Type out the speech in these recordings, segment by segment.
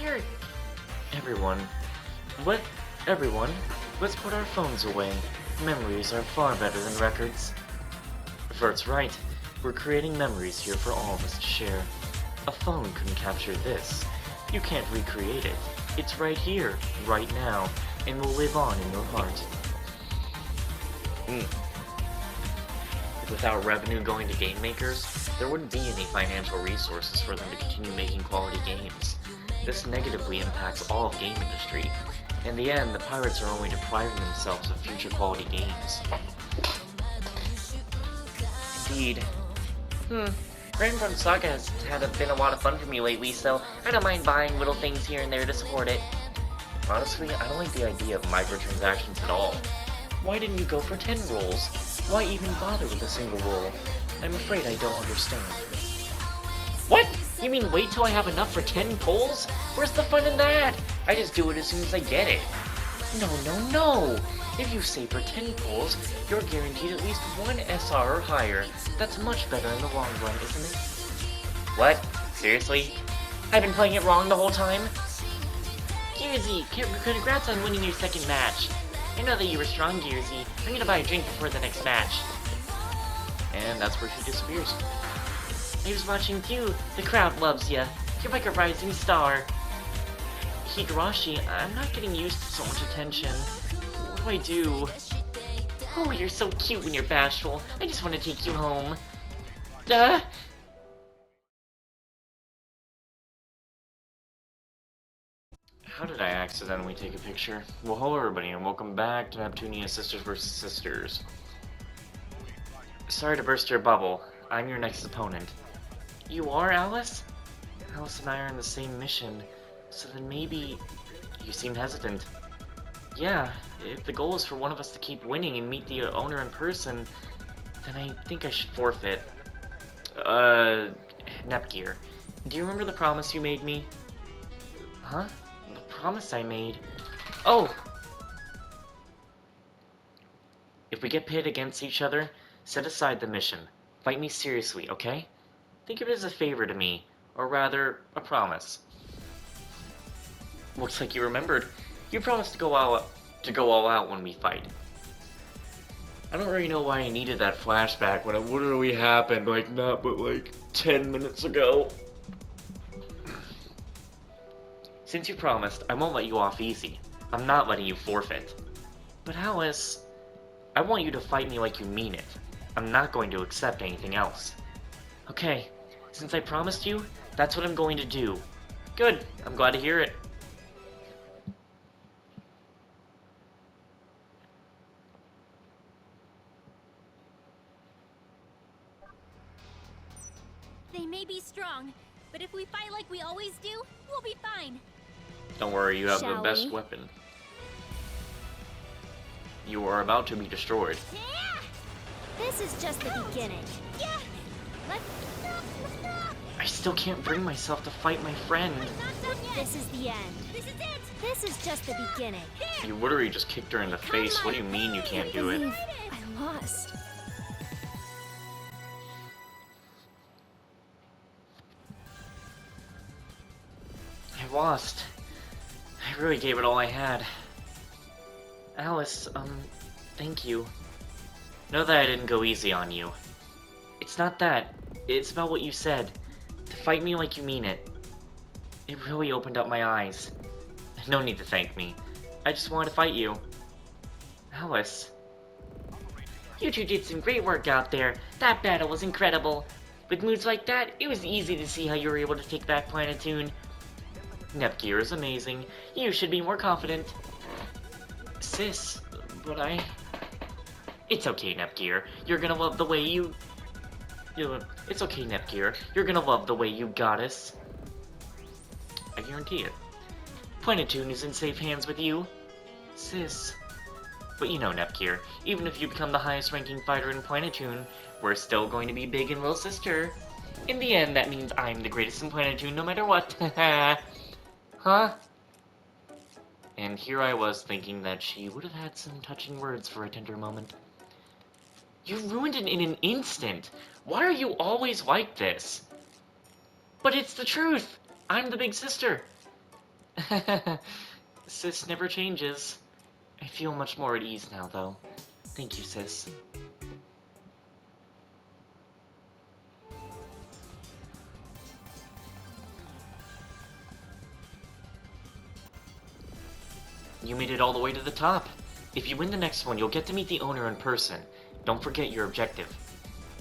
here. Everyone, let everyone, let's put our phones away. Memories are far better than records. Vert's right. We're creating memories here for all of us to share. A phone couldn't capture this. You can't recreate it. It's right here, right now, and will live on in your heart. Without revenue going to game makers, there wouldn't be any financial resources for them to continue making quality games. This negatively impacts all of game industry. In the end, the pirates are only depriving themselves of future quality games. Indeed. Rainbow Saga has been a lot of fun for me lately, so I don't mind buying little things here and there to support it. Honestly, I don't like the idea of microtransactions at all. Why didn't you go for 10 rolls? Why even bother with a single roll? I'm afraid I don't understand. What? You mean wait till I have enough for 10 pulls? Where's the fun in that? I just do it as soon as I get it. No. If you save for 10 pulls, you're guaranteed at least 1 SR or higher. That's much better in the long run, isn't it? What? Seriously? I've been playing it wrong the whole time? Gearsy, congrats on winning your second match. I know that you were strong, Gearsy. I'm gonna buy a drink before the next match. And that's where she disappears. I was watching too. The crowd loves ya. You're like a rising star. Higurashi, I'm not getting used to so much attention. What do I do? Oh, you're so cute when you're bashful. I just want to take you home. How did I accidentally take a picture? Well, hello everybody, and welcome back to Neptunia Sisters vs. Sisters. Sorry to burst your bubble. I'm your next opponent. You are, Alice? Alice and I are in the same mission, so then maybe... You seem hesitant. Yeah, if the goal is for one of us to keep winning and meet the owner in person, then I think I should forfeit. Nepgear, do you remember the promise you made me? Huh? The promise I made? Oh! If we get pitted against each other, set aside the mission. Fight me seriously, okay? Think of it as a favor to me, or rather, a promise. Looks like you remembered. You promised to go all out when we fight. I don't really know why I needed that flashback when it literally happened, not but 10 minutes ago. Since you promised, I won't let you off easy. I'm not letting you forfeit. But Alice, I want you to fight me like you mean it. I'm not going to accept anything else. Okay, since I promised you, that's what I'm going to do. Good, I'm glad to hear it. They may be strong, but if we fight like we always do, we'll be fine. Don't worry, you have the best weapon. You are about to be destroyed. Yeah! This is just the beginning. Yeah! I still can't bring myself to fight my friend. This is the end. This is it! This is just the beginning. You literally just kicked her in the face. What do you mean you can't do it? I lost. I lost. I really gave it all I had. Alice, thank you. Know that I didn't go easy on you. It's not that. It's about what you said. To fight me like you mean it. It really opened up my eyes. No need to thank me. I just wanted to fight you. Alice. You two did some great work out there. That battle was incredible. With moves like that, it was easy to see how you were able to take back Planetoon. Nepgear is amazing. You should be more confident. Sis, but I... It's okay, Nepgear. You're gonna love the way you... It's okay, Nepgear. You're gonna love the way you got us. I guarantee it. Planetoon is in safe hands with you. Sis. But you know, Nepgear, even if you become the highest ranking fighter in Planetoon, we're still going to be big and little sister. In the end, that means I'm the greatest in Planetoon no matter what. Huh? And here I was thinking that she would have had some touching words for a tender moment. You ruined it in an instant! Why are you always like this? But it's the truth! I'm the big sister! Sis never changes. I feel much more at ease now, though. Thank you, sis. You made it all the way to the top. If you win the next one, you'll get to meet the owner in person. Don't forget your objective.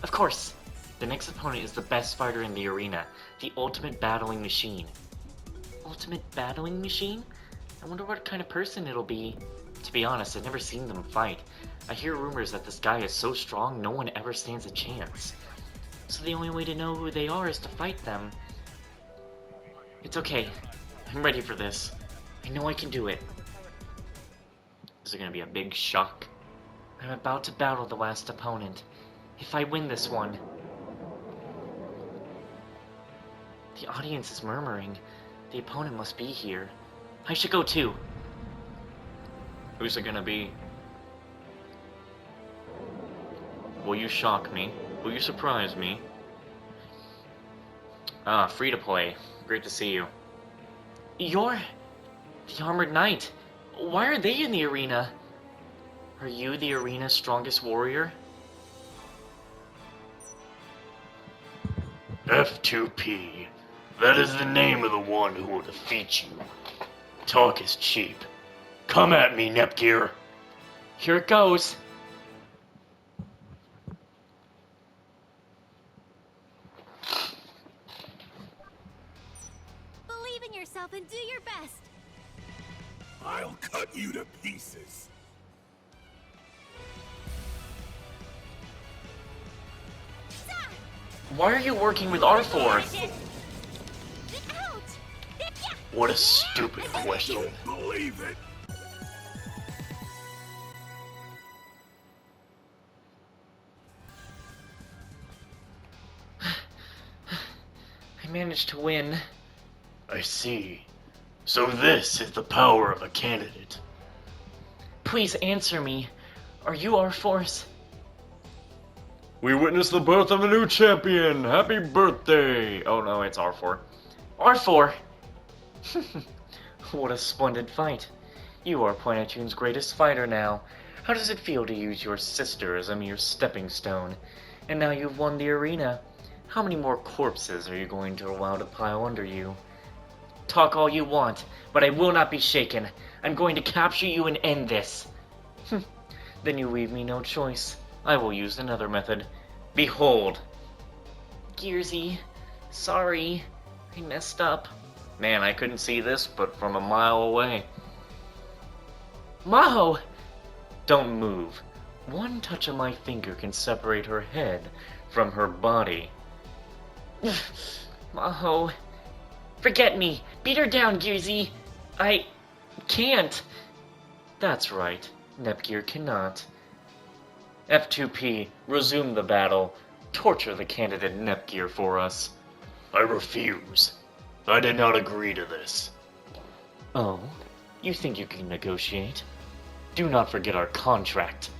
Of course! The next opponent is the best fighter in the arena, the ultimate battling machine. Ultimate battling machine? I wonder what kind of person it'll be. To be honest, I've never seen them fight. I hear rumors that this guy is so strong no one ever stands a chance. So the only way to know who they are is to fight them. It's okay. I'm ready for this. I know I can do it. Is it gonna be a big shock? I'm about to battle the last opponent. If I win this one... The audience is murmuring. The opponent must be here. I should go too. Who's it gonna be? Will you shock me? Will you surprise me? Ah, free to play. Great to see you. You're... the Armored Knight. Why are they in the arena? Are you the arena's strongest warrior? F2P. That is the name of the one who will defeat you. Talk is cheap. Come at me, Nepgear. Here it goes. Believe in yourself and do your best. I'll cut you to pieces. Why are you working with R4? Out! What a stupid question. Don't believe it. I managed to win. I see. So this is the power of a candidate. Please answer me. Are you R4's? We witnessed the birth of a new champion! Happy birthday! Oh no, it's R4. R4! What a splendid fight. You are Planetoon's greatest fighter now. How does it feel to use your sister as a mere stepping stone? And now you've won the arena. How many more corpses are you going to allow to pile under you? Talk all you want, but I will not be shaken. I'm going to capture you and end this. Then you leave me no choice. I will use another method. Behold. Gearsy, sorry. I messed up. Man, I couldn't see this, but from a mile away. Maho! Don't move. One touch of my finger can separate her head from her body. Maho. Forget me. Beat her down, Gearsy. I can't. That's right. Nepgear cannot. F2P, resume the battle. Torture the candidate Nepgear for us. I refuse. I did not agree to this. Oh? You think you can negotiate? Do not forget our contract.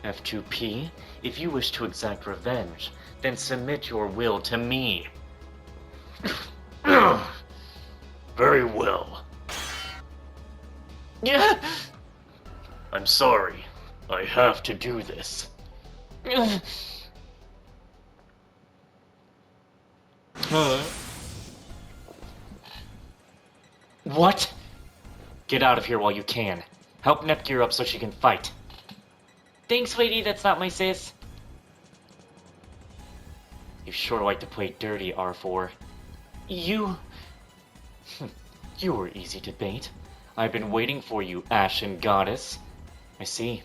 F2P, if you wish to exact revenge, then submit your will to me. Very well. Yeah. I'm sorry. I have to do this. What? Get out of here while you can. Help Nepgear up so she can fight. Thanks, sweetie, that's not my sis. You sure like to play dirty, R4. You were easy to bait. I've been waiting for you, Ashen Goddess. I see.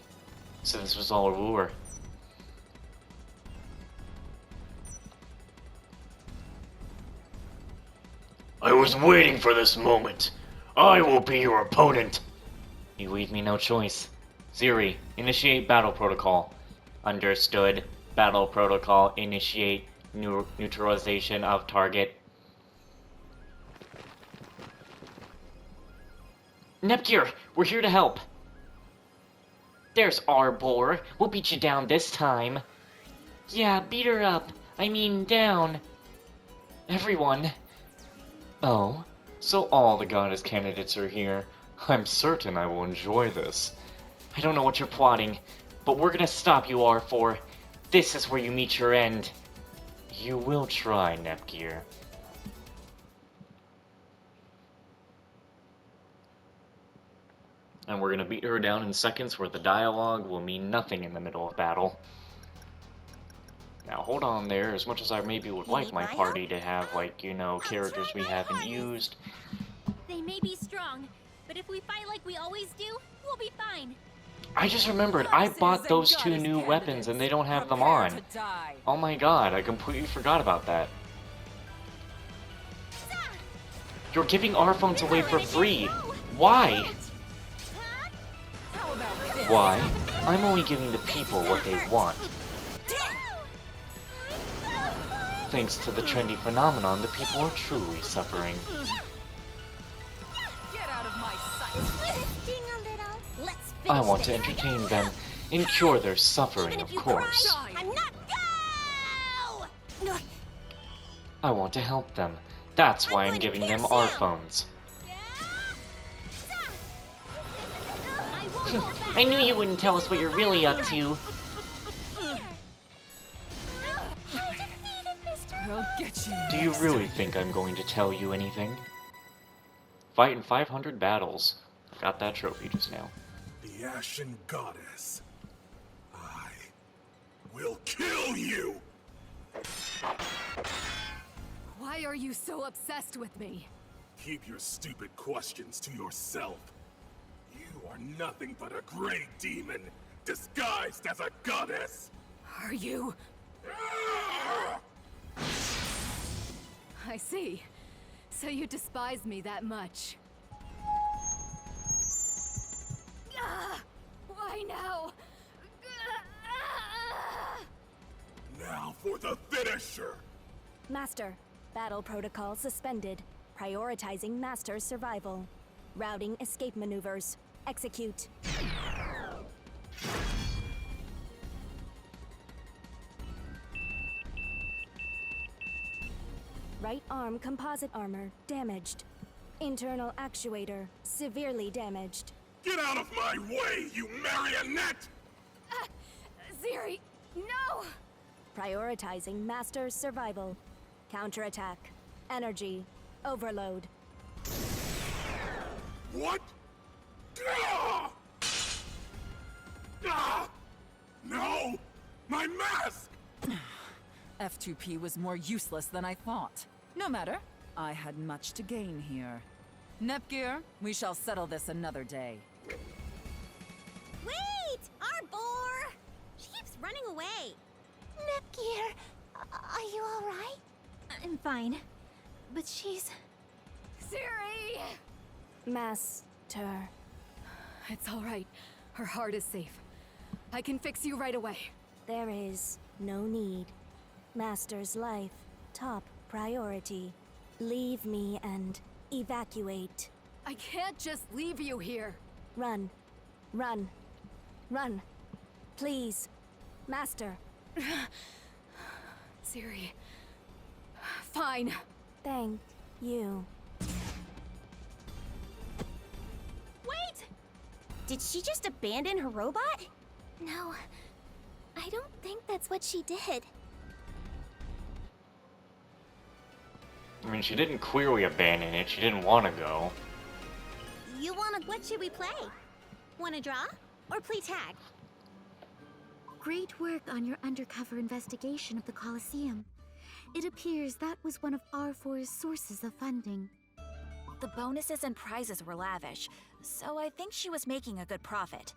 So this was all a lure. I was waiting for this moment. I will be your opponent. You leave me no choice. Ziri, initiate battle protocol. Understood. Battle protocol, initiate neutralization of target. Nepgear, we're here to help. There's Arbore. We'll beat you down this time. Yeah, beat her up. I mean, down. Everyone. Oh, So all the goddess candidates are here. I'm certain I will enjoy this. I don't know what you're plotting, but we're gonna stop you, R4. This is where you meet your end. You will try, Nepgear. And we're gonna beat her down in seconds where the dialogue will mean nothing in the middle of battle. Now hold on there, as much as I maybe would like my party to have, like, you know, characters we haven't used. They may be strong, but if we fight like we always do, we'll be fine. I just remembered, I bought those two new weapons and they don't have them on. Oh my god, I completely forgot about that. You're giving our phones away for free. Why? Why? I'm only giving the people what they want. Thanks to the trendy phenomenon, the people are truly suffering. Get out of my sight. I want to entertain them and cure their suffering, of course. I'm not. Go! I want to help them. That's why I'm giving them our phones. I knew you wouldn't tell us what you're really up to. I'll get you. Do you really think I'm going to tell you anything? Fight in 500 battles. Got that trophy just now. The Ashen Goddess. I will kill you! Why are you so obsessed with me? Keep your stupid questions to yourself. You are nothing but a gray demon, disguised as a goddess! Are you? I see. So you despise me that much. Why now? Now for the finisher! Master, battle protocol suspended. Prioritizing Master's survival. Routing escape maneuvers. Execute. Right arm composite armor damaged. Internal actuator severely damaged. Get out of my way, you marionette! Ziri, no! Prioritizing Master's survival. Counterattack. Energy. Overload. What? Ah! Ah! No! My mask! F2P was more useless than I thought. No matter, I had much to gain here. Nepgear, we shall settle this another day. Wait! Arbore! She keeps running away. Nepgear, are you alright? I'm fine. But she's... Ziri! Master. It's all right. Her heart is safe. I can fix you right away. There is no need. Master's life, top priority. Leave me and evacuate. I can't just leave you here. Run. Run. Run. Please. Master. Ziri. Fine. Thank you. Wait! Did she just abandon her robot? No. I don't think that's what she did. I mean, she didn't clearly abandon it. She didn't want to go. You wanna... What should we play? Wanna draw? Or play tag? Great work on your undercover investigation of the Colosseum. It appears that was one of R4's sources of funding. The bonuses and prizes were lavish, so I think she was making a good profit.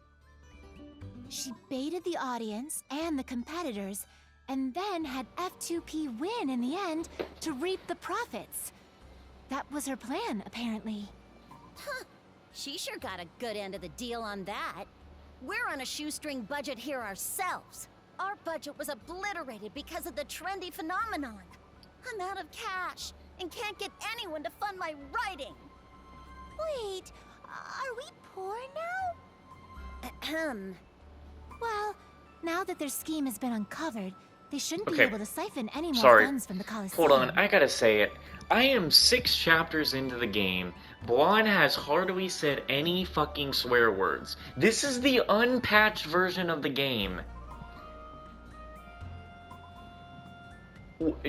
She baited the audience and the competitors, and then had F2P win in the end to reap the profits. That was her plan, apparently. Huh. She sure got a good end of the deal on that. We're on a shoestring budget here ourselves. Our budget was obliterated because of the trendy phenomenon. I'm out of cash and can't get anyone to fund my writing. Wait, are we poor now? Well, now that their scheme has been uncovered, They shouldn't be Okay. able to siphon any more Sorry. funds from the Coliseum. Hold on, I gotta say it. I am 6 chapters into the game. Blonde has hardly said any fucking swear words. This is the unpatched version of the game.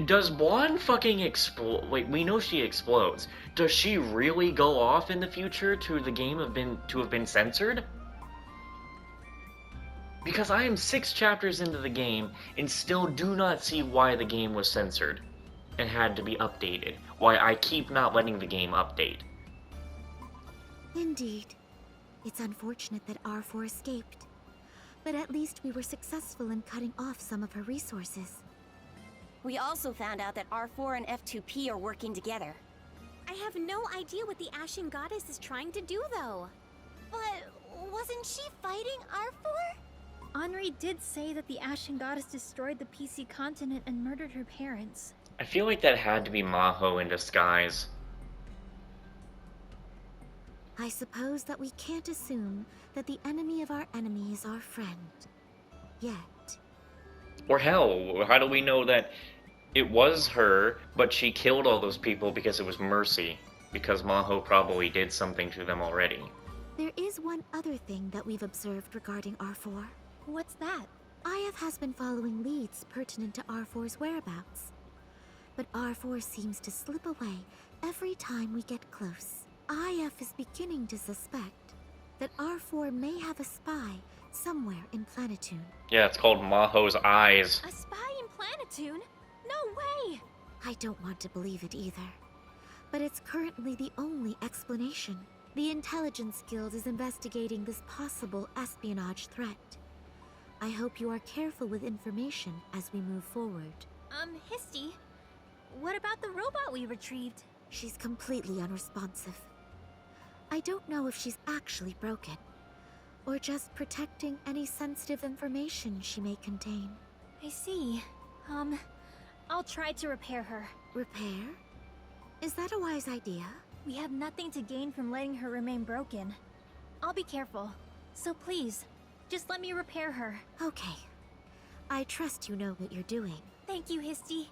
Does Blonde fucking explode? Wait, we know she explodes. Does she really go off in the future to the game have been censored? Because I am 6 chapters into the game and still do not see why the game was censored and had to be updated. Why I keep not letting the game update. Indeed. It's unfortunate that R4 escaped. But at least we were successful in cutting off some of her resources. We also found out that R4 and F2P are working together. I have no idea what the Ashen Goddess is trying to do, though. But wasn't she fighting R4? Henri did say that the Ashen Goddess destroyed the PC continent and murdered her parents. I feel like that had to be Maho in disguise. I suppose that we can't assume that the enemy of our enemy is our friend. Yet. Or hell, how do we know that it was her, but she killed all those people because it was mercy? Because Maho probably did something to them already. There is one other thing that we've observed regarding R4. What's that? IF has been following leads pertinent to R4's whereabouts. But R4 seems to slip away every time we get close. IF is beginning to suspect that R4 may have a spy somewhere in Planetoon. Yeah, it's called Maho's Eyes. A spy in Planetoon? No way! I don't want to believe it either. But it's currently the only explanation. The Intelligence Guild is investigating this possible espionage threat. I hope you are careful with information as we move forward. Histy, what about the robot we retrieved? She's completely unresponsive. I don't know if she's actually broken, or just protecting any sensitive information she may contain. I see. I'll try to repair her. Repair? Is that a wise idea? We have nothing to gain from letting her remain broken. I'll be careful. So please, just let me repair her. Okay. I trust you know what you're doing. Thank you, Histy.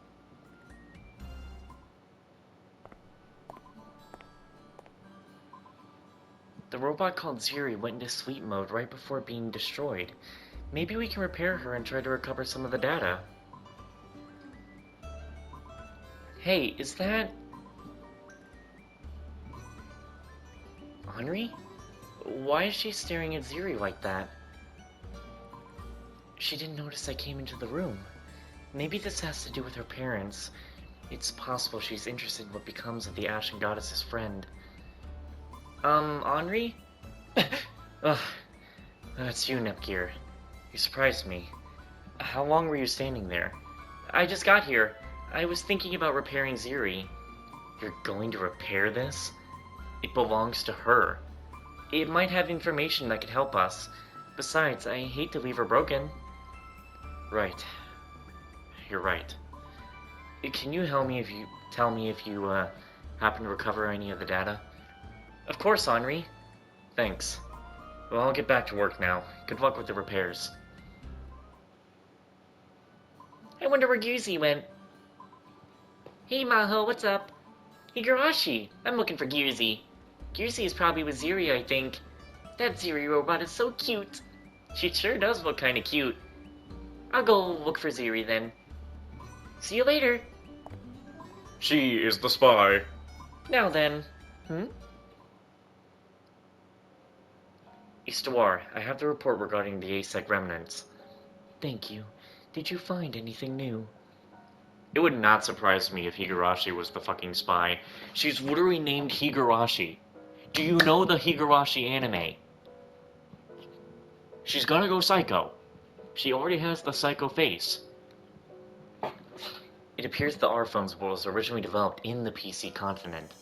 The robot called Ziri went into sleep mode right before being destroyed. Maybe we can repair her and try to recover some of the data. Hey, is that... Henri? Why is she staring at Ziri like that? She didn't notice I came into the room. Maybe this has to do with her parents. It's possible she's interested in what becomes of the Ashen Goddess's friend. Henri? Ugh. It's you, Nepgear. You surprised me. How long were you standing there? I just got here. I was thinking about repairing Ziri. You're going to repair this? It belongs to her. It might have information that could help us. Besides, I hate to leave her broken. Right. You're right. Can you tell me if you happen to recover any of the data? Of course, Henri. Thanks. Well, I'll get back to work now. Good luck with the repairs. I wonder where Gyuzi went. Hey, Maho, what's up? Higurashi, I'm looking for Gyuzi. Gyuzi is probably with Ziri, I think. That Ziri robot is so cute. She sure does look kinda cute. I'll go look for Ziri then. See you later. She is the spy. Now then. Istuar, I have the report regarding the ASEC remnants. Thank you. Did you find anything new? It would not surprise me if Higurashi was the fucking spy. She's literally named Higurashi. Do you know the Higurashi anime? She's gonna go psycho. She already has the psycho face. It appears the R-Phones was originally developed in the PC continent.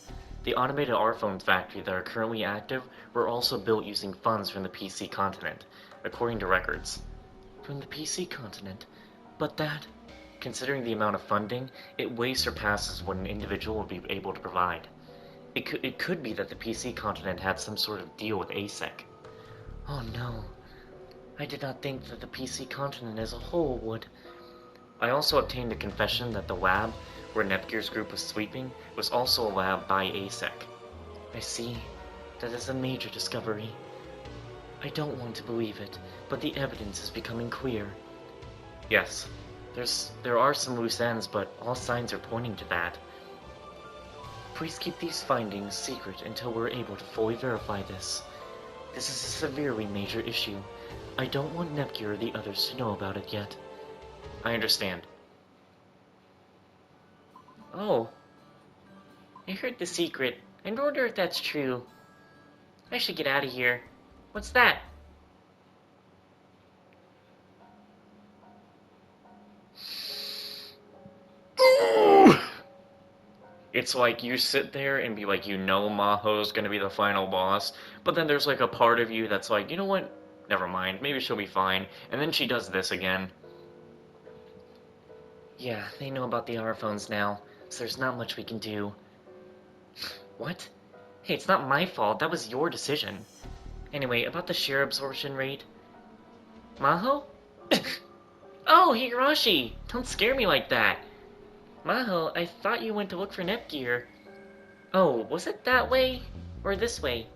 The automated R-Phone factory that are currently active were also built using funds from the PC continent, according to records. From the PC continent? But that, considering the amount of funding, it way surpasses what an individual would be able to provide. It could be that the PC continent had some sort of deal with ASEC. Oh no. I did not think that the PC continent as a whole would... I also obtained a confession that the lab where Nepgear's group was sleeping was also a lab by ASEC. I see. That is a major discovery. I don't want to believe it, but the evidence is becoming clear. Yes, there are some loose ends, but all signs are pointing to that. Please keep these findings secret until we're able to fully verify this. This is a severely major issue. I don't want Nepgear or the others to know about it yet. I understand. Oh. I heard the secret. I wonder if that's true. I should get out of here. What's that? It's like you sit there and be like, you know Maho's gonna be the final boss, but then there's like a part of you that's like, you know what? Never mind, maybe she'll be fine. And then she does this again. Yeah, they know about the R-phones now, so there's not much we can do. What? Hey, it's not my fault, that was your decision. Anyway, about the shear absorption rate. Maho? Oh, Higurashi! Don't scare me like that! Maho, I thought you went to look for Nepgear. Oh, was it that way? Or this way?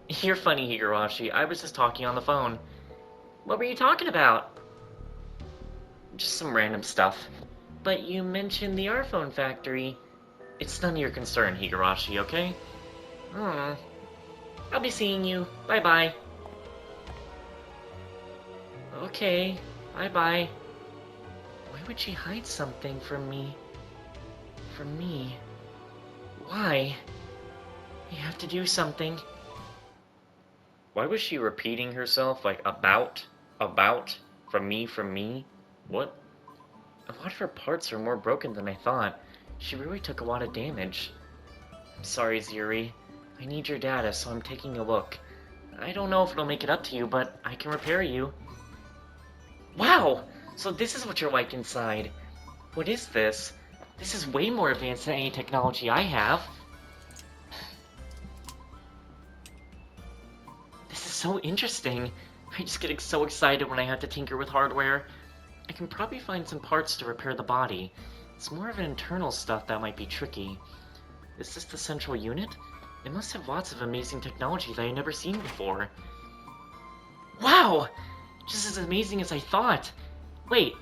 You're funny, Higurashi. I was just talking on the phone. What were you talking about? Just some random stuff. But you mentioned the R-phone factory. It's none of your concern, Higurashi, okay? I'll be seeing you. Bye-bye. Okay, bye-bye. Why would she hide something from me? From me? Why? You have to do something. Why was she repeating herself, like, about, from me? What? A lot of her parts are more broken than I thought. She really took a lot of damage. I'm sorry, Zuri. I need your data, so I'm taking a look. I don't know if it'll make it up to you, but I can repair you. Wow! So this is what you're like inside. What is this? This is way more advanced than any technology I have. This is so interesting. I just get so excited when I have to tinker with hardware. I can probably find some parts to repair the body. It's more of an internal stuff that might be tricky. Is this the central unit? It must have lots of amazing technology that I've never seen before. Wow! Just as amazing as I thought. Wait.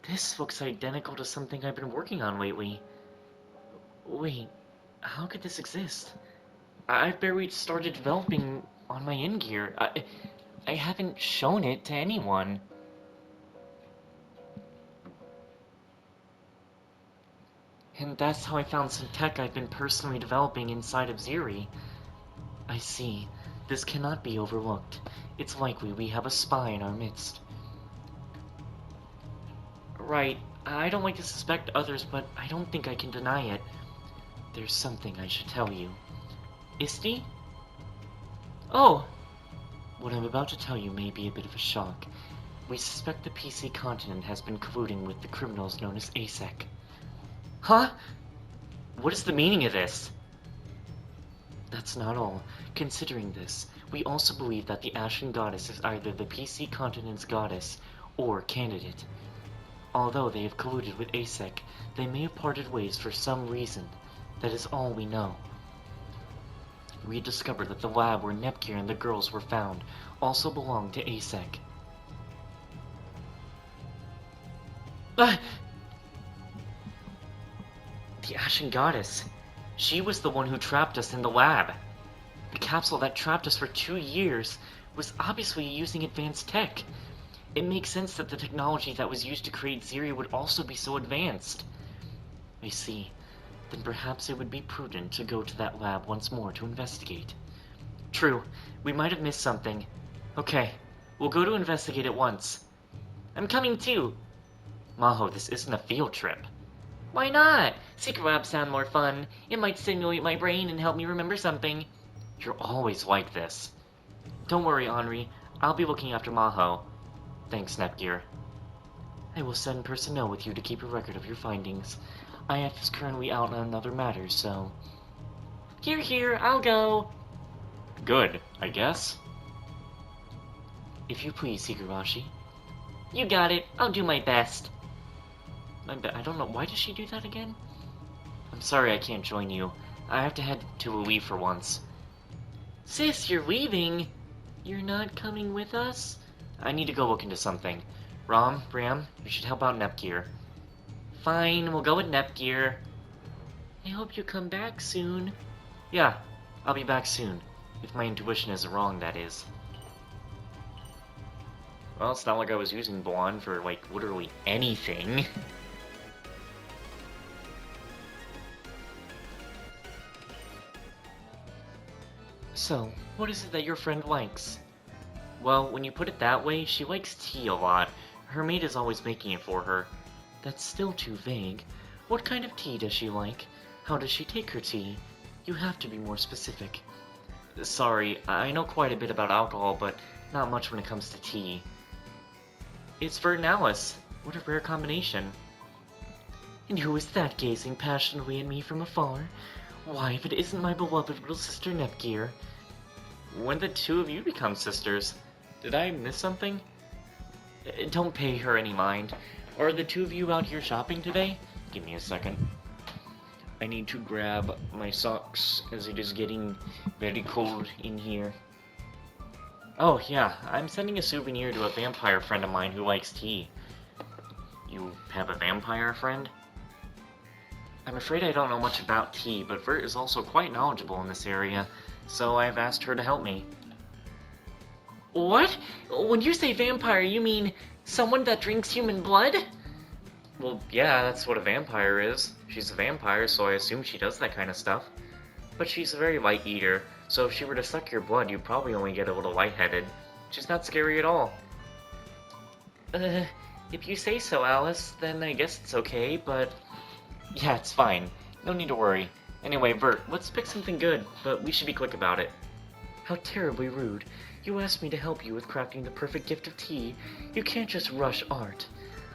This looks identical to something I've been working on lately. Wait, how could this exist? I've barely started developing on my in-gear. I haven't shown it to anyone. And that's how I found some tech I've been personally developing inside of Ziri. I see. This cannot be overlooked. It's likely we have a spy in our midst. Right. I don't like to suspect others, but I don't think I can deny it. There's something I should tell you. Isti? Oh! What I'm about to tell you may be a bit of a shock. We suspect the PC continent has been colluding with the criminals known as ASEC. Huh? What is the meaning of this? That's not all. Considering this, we also believe that the Ashen Goddess is either the PC continent's goddess or candidate. Although they have colluded with ASEC, they may have parted ways for some reason. That is all we know. We discovered that the lab where Nepgear and the girls were found also belonged to ASEC. The Ashen Goddess. She was the one who trapped us in the lab. The capsule that trapped us for 2 years was obviously using advanced tech. It makes sense that the technology that was used to create Ziri would also be so advanced. I see. Then perhaps it would be prudent to go to that lab once more to investigate. True. We might have missed something. Okay. We'll go to investigate at once. I'm coming too. Maho, this isn't a field trip. Why not? Secret labs sound more fun. It might stimulate my brain and help me remember something. You're always like this. Don't worry, Henri. I'll be looking after Maho. Thanks, Nepgear. I will send personnel with you to keep a record of your findings. IF is currently out on another matter, so... Here, I'll go! Good, I guess. If you please, Higurashi. You got it. I'll do my best. I don't know. Why does she do that again? I'm sorry I can't join you. I have to head to Louis for once. Sis, you're leaving? You're not coming with us? I need to go look into something. Rom, Bram, you should help out Nepgear. Fine, we'll go with Nepgear. I hope you come back soon. Yeah, I'll be back soon. If my intuition isn't wrong, that is. Well, it's not like I was using Blonde for, like, literally anything. So, what is it that your friend likes? Well, when you put it that way, she likes tea a lot. Her maid is always making it for her. That's still too vague. What kind of tea does she like? How does she take her tea? You have to be more specific. Sorry, I know quite a bit about alcohol, but not much when it comes to tea. It's Vert and Alice. What a rare combination. And who is that gazing passionately at me from afar? Why, if it isn't my beloved little sister Nepgear. When did the two of you become sisters? Did I miss something? Don't pay her any mind. Are the two of you out here shopping today? Give me a second. I need to grab my socks, as it is getting very cold in here. Oh, yeah, I'm sending a souvenir to a vampire friend of mine who likes tea. You have a vampire friend? I'm afraid I don't know much about tea, but Vert is also quite knowledgeable in this area, so I've asked her to help me. What? When you say vampire, you mean someone that drinks human blood? Well, yeah, that's what a vampire is. She's a vampire, so I assume she does that kind of stuff. But she's a very light eater, so if she were to suck your blood, you'd probably only get a little lightheaded. She's not scary at all. If you say so, Alice, then I guess it's okay, but... Yeah, it's fine. No need to worry. Anyway, Vert, let's pick something good, but we should be quick about it. How terribly rude. You asked me to help you with crafting the perfect gift of tea. You can't just rush art.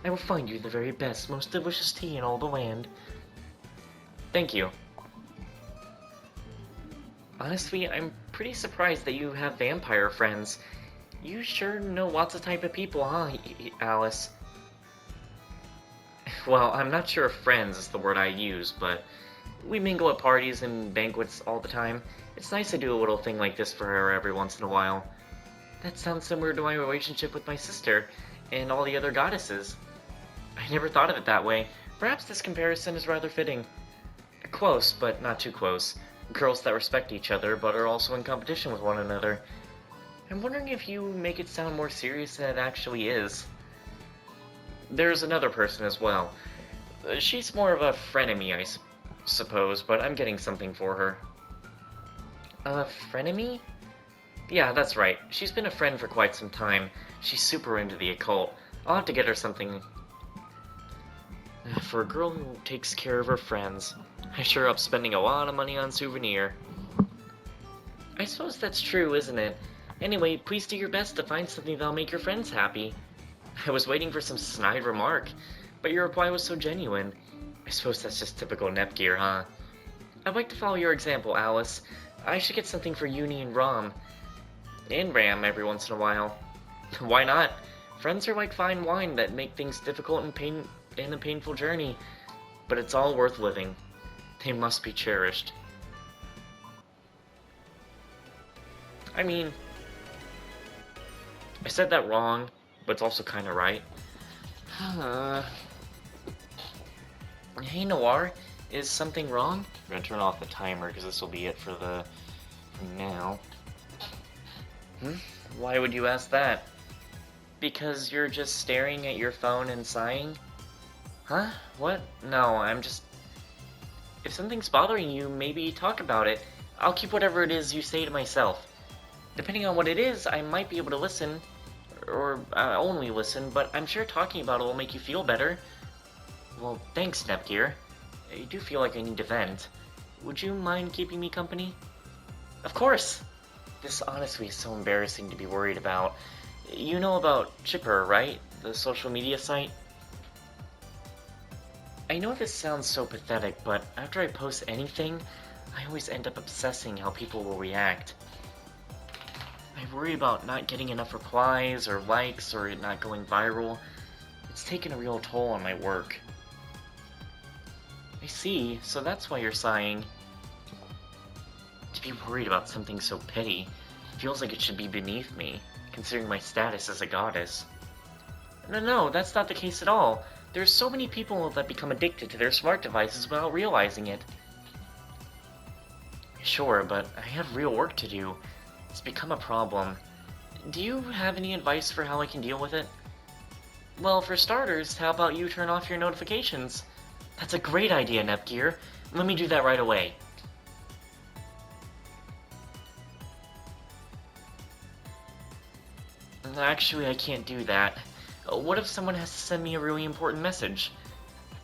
I will find you the very best, most delicious tea in all the land. Thank you. Honestly, I'm pretty surprised that you have vampire friends. You sure know lots of type of people, huh, Alice? Well, I'm not sure if friends is the word I use, but we mingle at parties and banquets all the time. It's nice to do a little thing like this for her every once in a while. That sounds similar to my relationship with my sister and all the other goddesses. I never thought of it that way. Perhaps this comparison is rather fitting. Close, but not too close. Girls that respect each other, but are also in competition with one another. I'm wondering if you make it sound more serious than it actually is. There's another person as well. She's more of a frenemy, I suppose, but I'm getting something for her. A frenemy? Yeah, that's right. She's been a friend for quite some time. She's super into the occult. I'll have to get her something. For a girl who takes care of her friends, I sure up spending a lot of money on souvenir. I suppose that's true, isn't it? Anyway, please do your best to find something that'll make your friends happy. I was waiting for some snide remark, but your reply was so genuine. I suppose that's just typical Nepgear, huh? I'd like to follow your example, Alice. I should get something for Uni and Rom. And Ram every once in a while. Why not? Friends are like fine wine that make things difficult and a painful journey. But it's all worth living. They must be cherished. I mean, I said that wrong, but it's also kind of right. Hey Noir, is something wrong? I'm gonna turn off the timer because this will be it for now. Why would you ask that? Because you're just staring at your phone and sighing? Huh? What? No, I'm just... If something's bothering you, maybe talk about it. I'll keep whatever it is you say to myself. Depending on what it is, I might be able to listen. Or only listen, but I'm sure talking about it will make you feel better. Well, thanks, Nepgear. I do feel like I need to vent. Would you mind keeping me company? Of course! This honestly is so embarrassing to be worried about. You know about Chipper, right? The social media site? I know this sounds so pathetic, but after I post anything, I always end up obsessing how people will react. I worry about not getting enough replies or likes or it not going viral. It's taken a real toll on my work. I see, so that's why you're sighing. To be worried about something so petty feels like it should be beneath me, considering my status as a goddess. No, that's not the case at all. There's so many people that become addicted to their smart devices without realizing it. Sure, but I have real work to do. It's become a problem. Do you have any advice for how I can deal with it? Well, for starters, how about you turn off your notifications? That's a great idea, Nepgear. Let me do that right away. Actually, I can't do that. What if someone has to send me a really important message?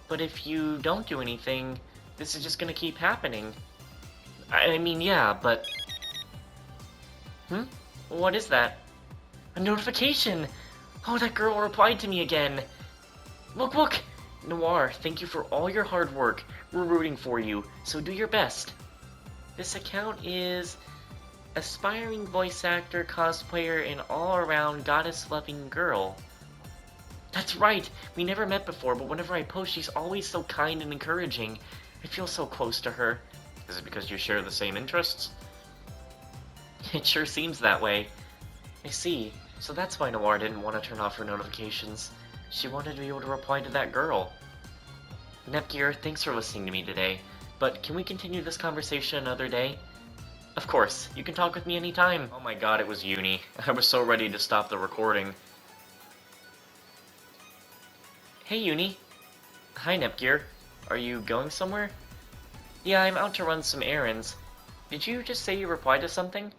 But if you don't do anything, this is just gonna keep happening. I mean, yeah, but... What is that? A notification! Oh, that girl replied to me again! Look! Noir, thank you for all your hard work. We're rooting for you, so do your best. This account is... aspiring voice actor, cosplayer, and all-around goddess-loving girl. That's right! We never met before, but whenever I post, she's always so kind and encouraging. I feel so close to her. Is it because you share the same interests? It sure seems that way. I see. So that's why Noir didn't want to turn off her notifications. She wanted to be able to reply to that girl. Nepgear, thanks for listening to me today. But can we continue this conversation another day? Of course. You can talk with me anytime. Oh my god, it was Uni. I was so ready to stop the recording. Hey, Uni. Hi, Nepgear. Are you going somewhere? Yeah, I'm out to run some errands. Did you just say you replied to something?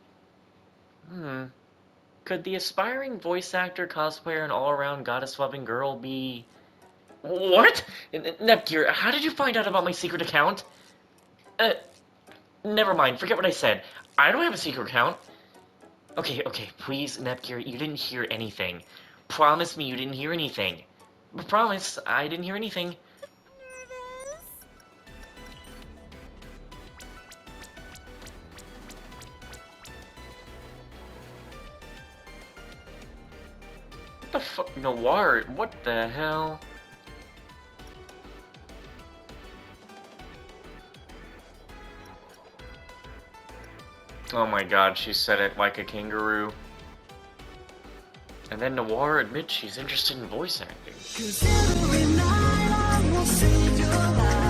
Could the aspiring voice actor, cosplayer, and all-around goddess-loving girl be... What? Nepgear, how did you find out about my secret account? Never mind, forget what I said. I don't have a secret account. Okay, please, Nepgear, you didn't hear anything. Promise me you didn't hear anything. Promise, I didn't hear anything. What the fuck? Noir, what the hell? Oh my god, she said it like a kangaroo. And then Noir admits she's interested in voice acting. 'Cause every night I will save your life.